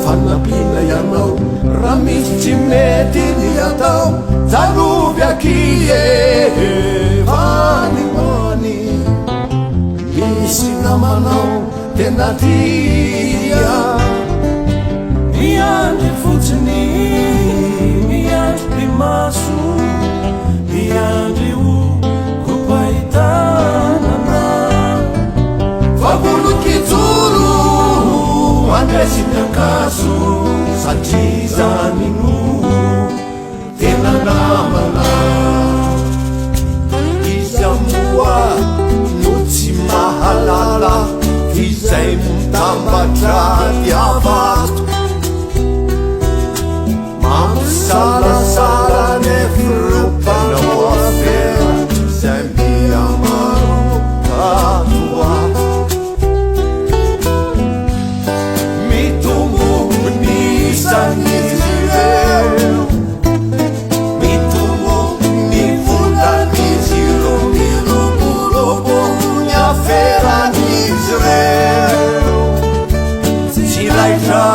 fanapina ianao raha misy tsy mety ny atao jalovy akie vanimany misy namanao tena tia miandry fotsiny miandry mpimaso miandry o kopahitanana vavolo-kijoro andresiny-akaso satria zany no tena namana izy amboa no tsy mahalala izay mitambatra diavato mampisalasala nefropanao afera izay miamaro tatoa mitombokony isanizy reo mitombokony volanizy ro milobolobono ny aferanizy reo tsy raitra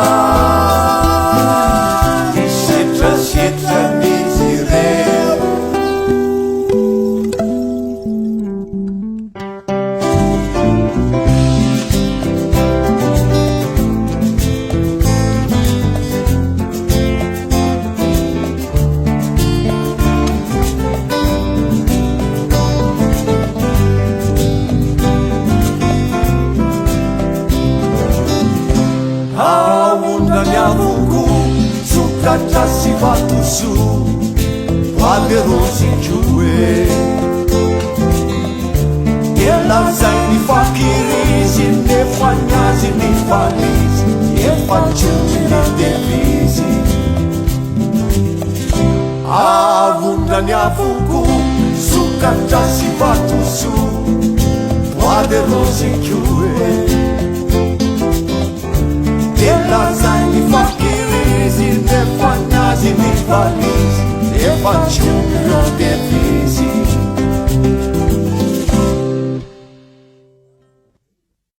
isetrasetra nizy reo aondrany avoko sokatra sy vatoso valerozikioe elazay ny fakirizy nefa nyazy ny falizy efa tsyny devizy aondrany avoko sokatra sy vatoso valerozikioe elazay ny fakirizy nefa nyazy ny falizy efa tsyny devizy